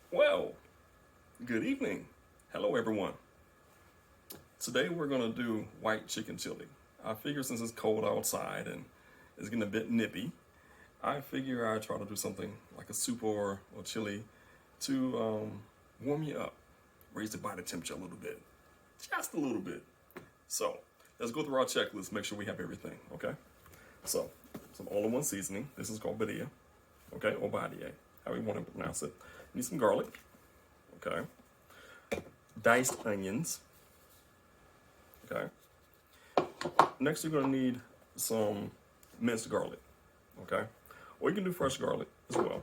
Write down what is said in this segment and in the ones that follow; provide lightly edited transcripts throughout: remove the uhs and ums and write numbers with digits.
Well, good evening. Hello, everyone. Today we're going to do white chicken chili. I figure since it's cold outside and it's getting a bit nippy, I figure I'd try to do something like a soup or chili to warm you up, raise the body temperature a little bit, just a little bit. So let's go through our checklist, make sure we have everything, okay? So, some all-in-one seasoning. This is called Badia, okay, or Badia, however you want to pronounce it. Need some garlic, okay? Diced onions, okay? Next, you're gonna need some minced garlic, okay? Or you can do fresh garlic as well.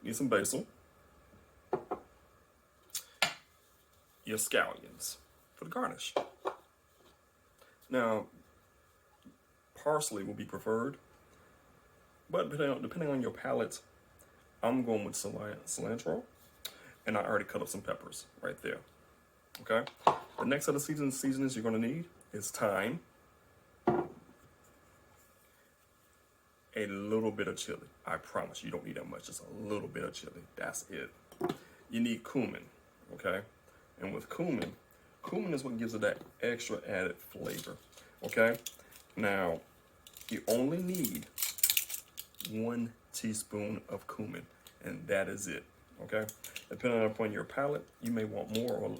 Need some basil, your scallions for the garnish. Now, parsley will be preferred, but depending on your palate, I'm going with cilantro, and I already cut up some peppers right there. Okay. The next set of seasonings you're going to need is thyme, a little bit of chili. I promise you don't need that much, just a little bit of chili. That's it. You need cumin, okay? And with cumin is what gives it that extra added flavor, okay? Now, you only need 1 teaspoon of cumin, and that is it, okay? Depending upon your palate, you may want more or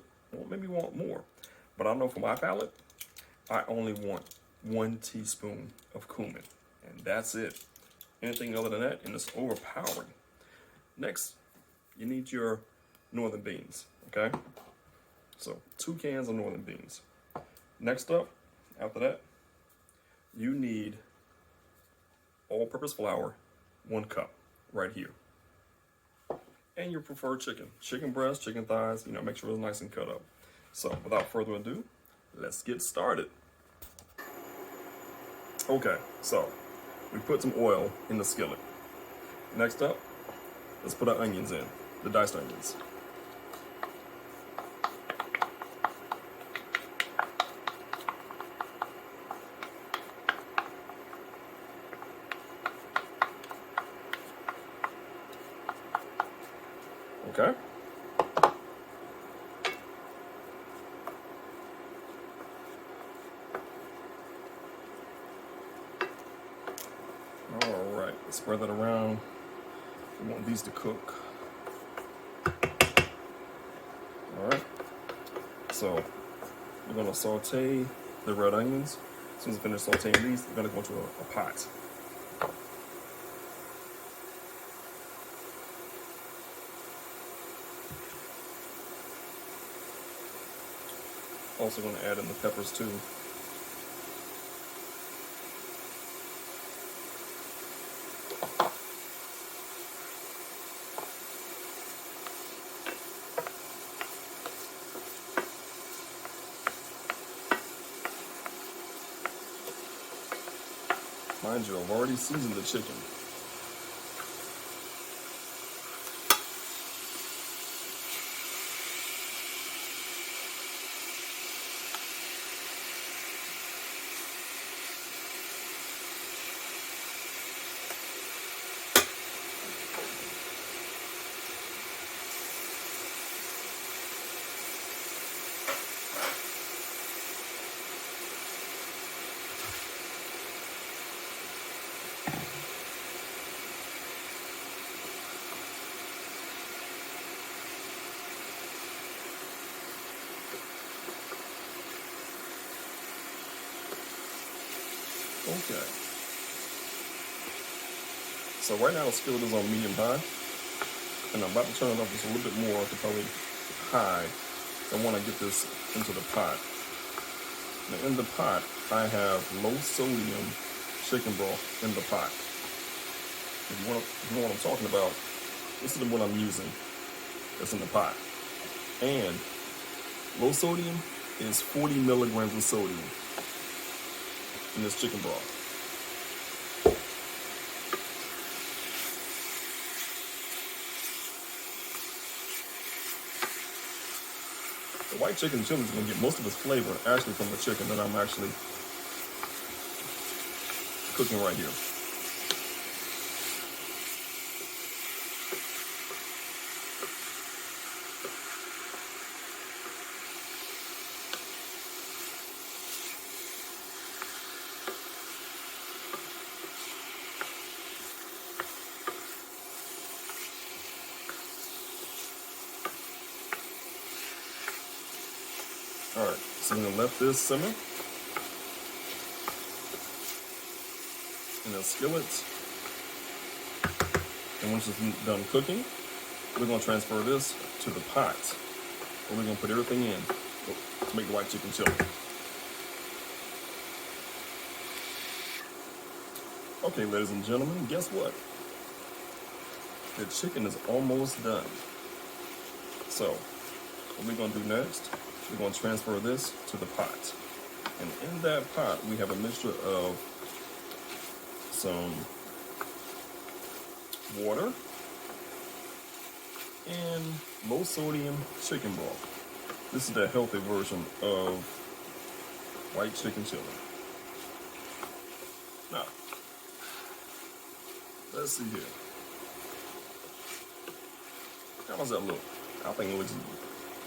maybe want more. But I know for my palate, I only want 1 teaspoon of cumin, and that's it. Anything other than that, and it's overpowering. Next, you need your northern beans, okay? So 2 cans of northern beans. Next up, after that, you need all-purpose flour, 1 cup, right here. And your preferred chicken breast, chicken thighs, make sure it's nice and cut up. So without further ado, let's get started. Okay, so we put some oil in the skillet. Next up, let's put our onions in, the diced onions. Okay. All right, let's spread that around. We want these to cook. All right. So we're gonna saute the red onions. As soon as we finish sauteing these, we're gonna go into a pot. Also gonna add in the peppers too. Mind you, I've already seasoned the chicken. Okay. So right now the skillet is on medium high, and I'm about to turn it up just a little bit more to probably high. I want to get this into the pot. Now in the pot, I have low sodium chicken broth in the pot. If you know what I'm talking about, this is the one I'm using that's in the pot. And low sodium is 40 milligrams of sodium in this chicken broth. The white chicken chili is going to get most of its flavor actually from the chicken that I'm actually cooking right here. All right, so we're gonna let this simmer in the skillet. And once it's done cooking, we're gonna transfer this to the pot. And we're gonna put everything in to make the white chicken chili. Okay, ladies and gentlemen, guess what? The chicken is almost done. So, what we're gonna do next, we're gonna transfer this to the pot. And in that pot, we have a mixture of some water and low sodium chicken broth. This is the healthy version of white chicken chili. Now, let's see here. How does that look? I think it looks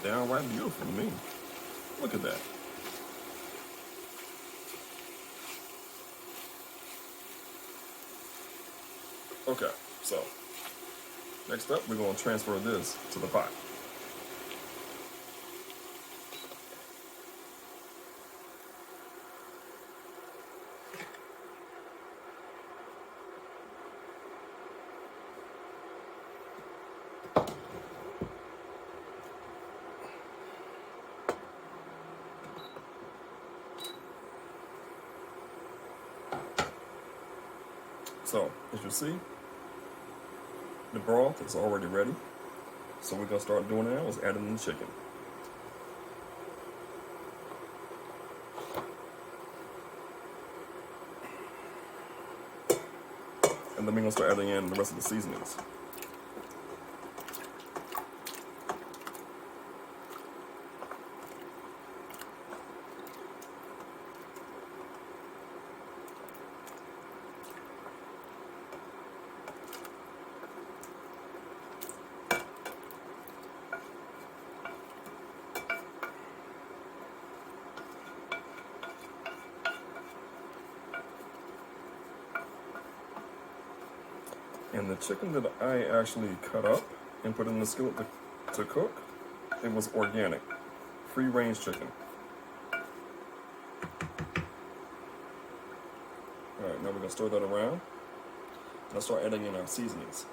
downright beautiful to me. Look at that. Okay, so next up, we're going to transfer this to the pot. So, as you see, the broth is already ready. So we're gonna start doing now is adding in the chicken. And then we're gonna start adding in the rest of the seasonings. And the chicken that I actually cut up and put in the skillet to cook, it was organic, free-range chicken. All right, now we're gonna stir that around. And I'll start adding in our seasonings.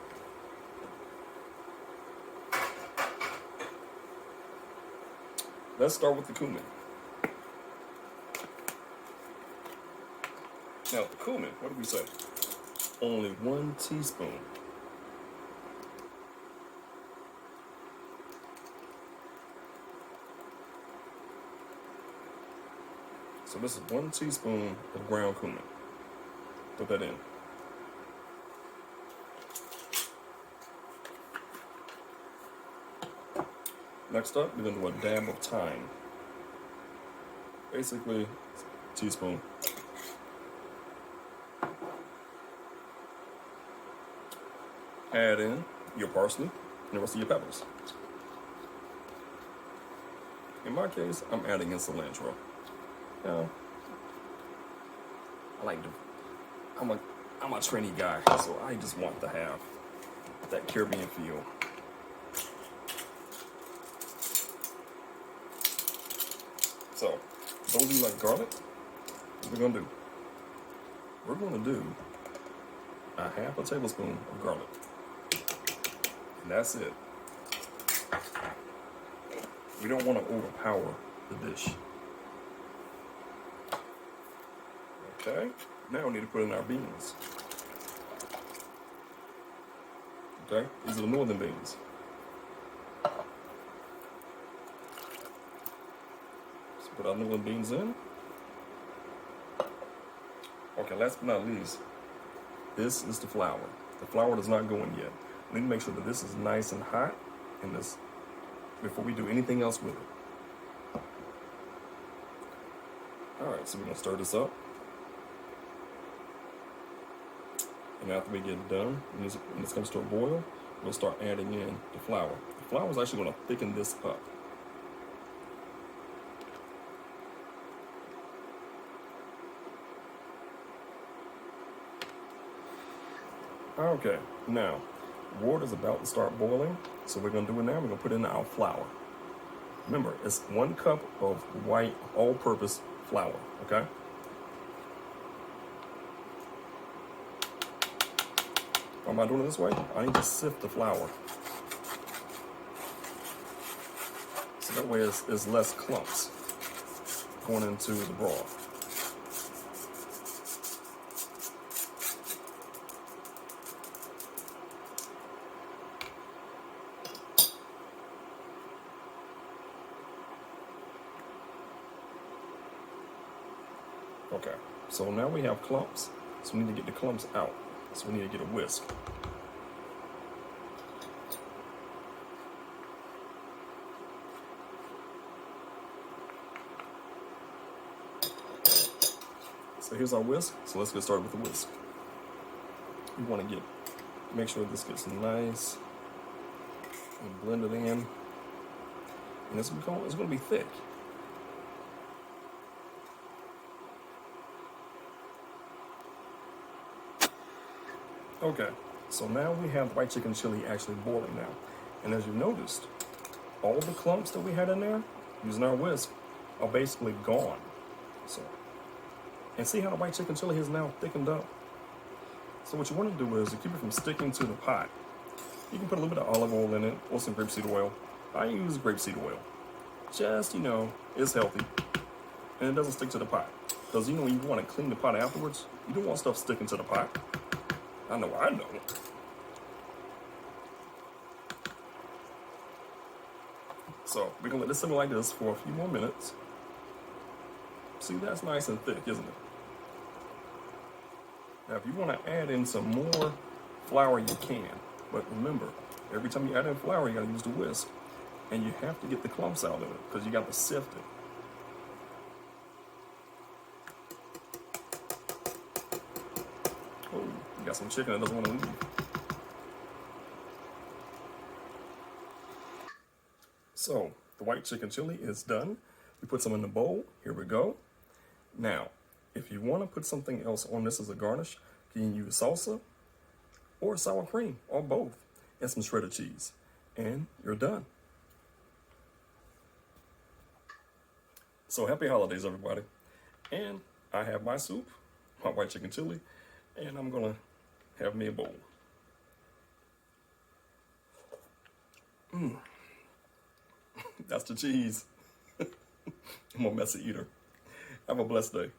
Let's start with the cumin. Now, the cumin, what did we say? Only 1 teaspoon. So this is 1 teaspoon of ground cumin. Put that in. Next up, we're gonna do a dab of thyme. Basically, a teaspoon. Add in your parsley and the rest of your peppers. In my case, I'm adding in cilantro. Now, I'm a Trini guy, so I just want to have that Caribbean feel. So, those of you like garlic, what we're gonna do? We're gonna do a 1/2 tablespoon of garlic. And that's it. We don't want to overpower the dish. Okay, now we need to put in our beans. Okay, these are the northern beans. So put our northern beans in. Okay, last but not least, this is the flour. The flour does not go in yet. We need to make sure that this is nice and hot in this before we do anything else with it. All right, so we're gonna stir this up. And after we get done, when this comes to a boil, we'll start adding in the flour. The flour is actually gonna thicken this up. Okay, now, water is about to start boiling, so we're gonna do it now. We're gonna put in our flour. Remember, it's 1 cup of white all-purpose flour, okay? Why am I doing it this way? I need to sift the flour. So that way it's less clumps going into the broth. Okay, so now we have clumps, so we need to get the clumps out. So we need to get a whisk. So here's our whisk, so let's get started with the whisk. You want to make sure this gets nice and blended in, and it's going to be thick. Okay, so now we have white chicken chili actually boiling now. And as you noticed, all the clumps that we had in there, using our whisk, are basically gone. So, and see how the white chicken chili is now thickened up? So what you want to do is to keep it from sticking to the pot, you can put a little bit of olive oil in it or some grapeseed oil. I use grapeseed oil. Just, it's healthy and it doesn't stick to the pot. Because, when you want to clean the pot afterwards, you don't want stuff sticking to the pot. I know. So we're gonna let this simmer like this for a few more minutes. See, that's nice and thick, isn't it? Now, if you want to add in some more flour, you can. But remember, every time you add in flour, you gotta use the whisk. And you have to get the clumps out of it, because you got to sift it. Oh, you got some chicken that doesn't want to leave. So, the white chicken chili is done. We put some in the bowl. Here we go. Now, if you want to put something else on this as a garnish, you can use salsa or sour cream or both and some shredded cheese. And you're done. So happy holidays, everybody. And I have my soup, my white chicken chili, and I'm going to have me a bowl. That's the cheese. I'm a messy eater. Have a blessed day.